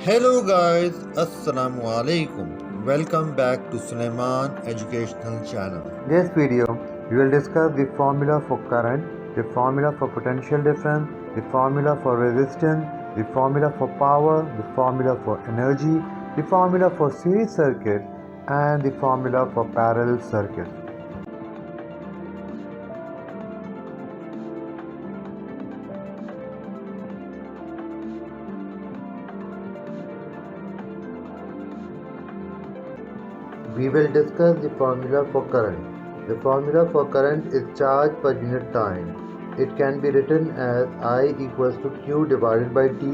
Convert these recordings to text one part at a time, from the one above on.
Hello guys, Assalamu alaikum. Welcome back to Suleiman Educational Channel. This video, we will discuss the formula for current, the formula for potential difference, the formula for resistance, the formula for power, the formula for energy, the formula for series circuit, and the formula for parallel circuit. We will discuss the formula for current. The formula for current is charge per unit time. It can be written as I equals to Q divided by T,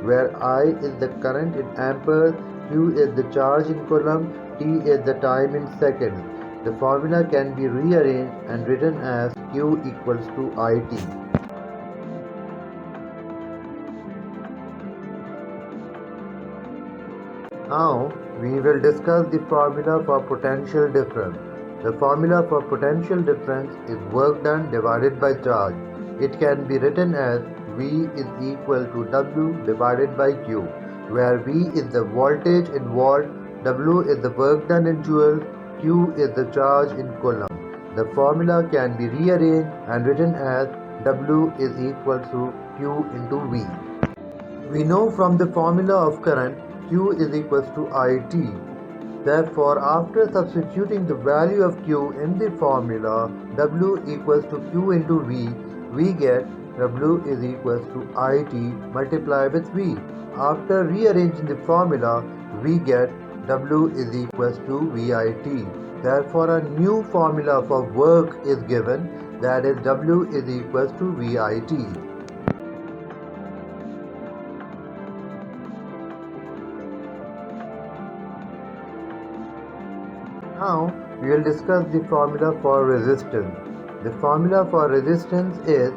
where I is the current in amperes, Q is the charge in coulomb, T is the time in seconds. The formula can be rearranged and written as Q equals to IT. Now we will discuss the formula for potential difference. The formula for potential difference is work done divided by charge. It can be written as V is equal to W divided by Q, where V is the voltage in volt, W is the work done in joules, Q is the charge in coulomb. The formula can be rearranged and written as W is equal to Q into V. We know from the formula of current Q is equals to IT. Therefore, after substituting the value of Q in the formula W equals to Q into V, we get W is equals to IT multiplied with V. After rearranging the formula, we get W is equals to VIT. Therefore, a new formula for work is given, that is W is equals to VIT. Now we will discuss the formula for resistance. The formula for resistance is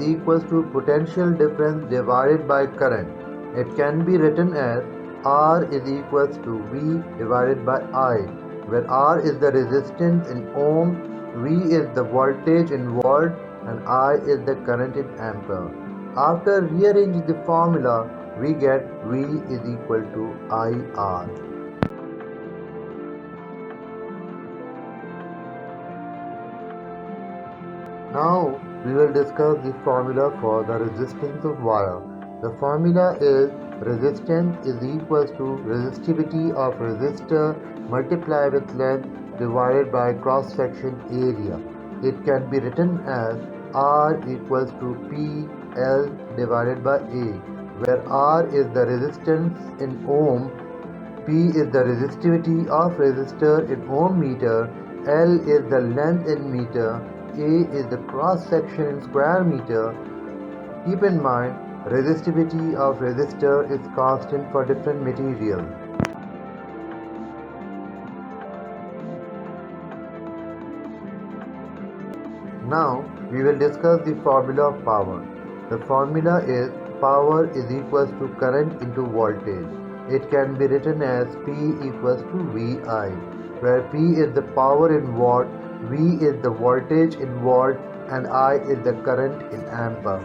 equals to potential difference divided by current. It can be written as R is equals to V divided by I, where R is the resistance in ohm, V is the voltage in volt, and I is the current in ampere. After rearranging the formula, we get V is equal to IR. Now we will discuss the formula for the resistance of wire. The formula is resistance is equals to resistivity of resistor multiplied with length divided by cross section area. It can be written as R equals to P L divided by A, where R is the resistance in ohm, P is the resistivity of resistor in ohm meter, L is the length in meter, A is the cross section in square meter. Keep in mind, resistivity of resistor is constant for different materials. Now we will discuss the formula of power. The formula is power is equals to current into voltage. It can be written as P equals to VI, where P is the power in watt, V is the voltage in volt, and I is the current in ampere.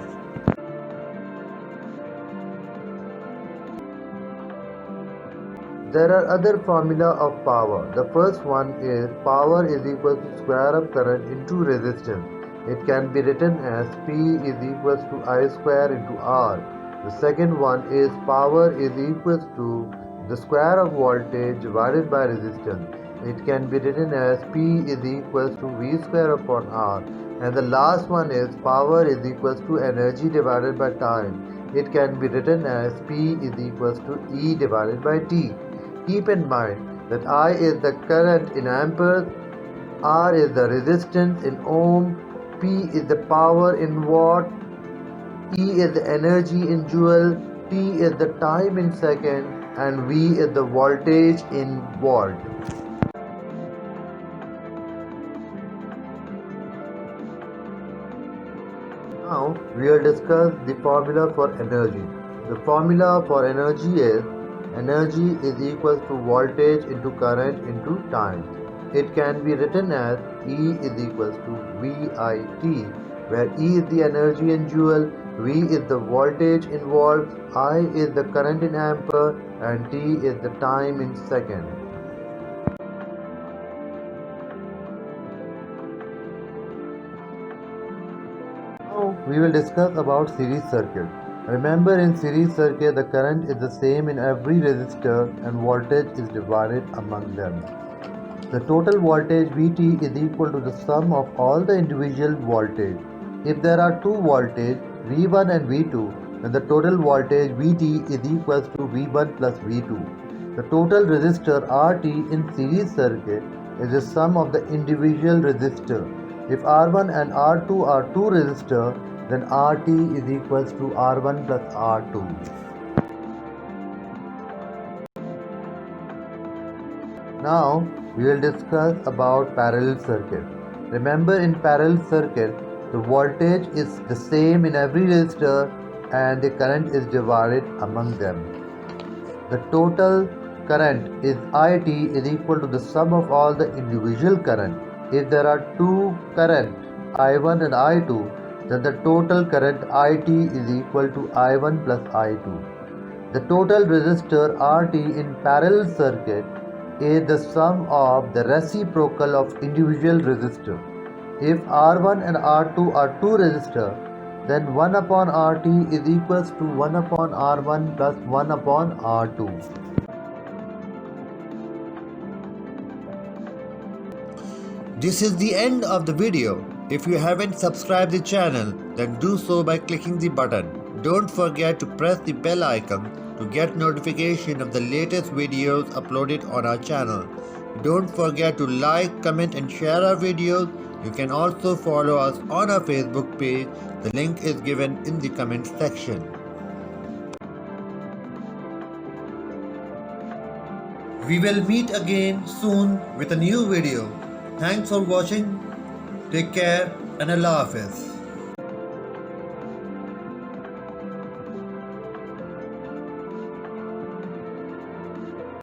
There are other formula of power. The first one is power is equal to square of current into resistance. It can be written as P is equals to I square into R. The second one is power is equals to the square of voltage divided by resistance. It can be written as P is equals to V square upon R. And the last one is power is equals to energy divided by time. It can be written as P is equals to E divided by T. Keep in mind that I is the current in amperes, R is the resistance in ohm, P is the power in watt, E is the energy in joule, T is the time in second, and V is the voltage in volt. Now we will discuss the formula for energy. The formula for energy is equals to voltage into current into time. It can be written as E is equals to VIT, where E is the energy in joule, V is the voltage involved, I is the current in ampere, and T is the time in second. Now we will discuss about series circuit. Remember, in series circuit the current is the same in every resistor and voltage is divided among them. The total voltage Vt is equal to the sum of all the individual voltage. If there are two voltage V1 and V2, then the total voltage Vt is equal to V1 plus V2. The total resistor Rt in series circuit is the sum of the individual resistor. If R1 and R2 are two resistors, then Rt is equal to R1 plus R2. Now we will discuss about parallel circuit. Remember, in parallel circuit the voltage is the same in every resistor and the current is divided among them. The total current is It is equal to the sum of all the individual current. If there are two current I1 and I2, then the total current It is equal to I1 plus I2. The total resistor Rt in parallel circuit is the sum of the reciprocal of individual resistor. If R1 and R2 are two resistors, then 1 upon Rt is equals to 1 upon R1 plus 1 upon R2. This is the end of the video. If you haven't subscribed the channel, then do so by clicking the button. Don't forget to press the bell icon to get notification of the latest videos uploaded on our channel. Don't forget to like, comment and share our videos. You can also follow us on our Facebook page. The link is given in the comment section. We will meet again soon with a new video. Thanks for watching. Take care and Allah Hafiz.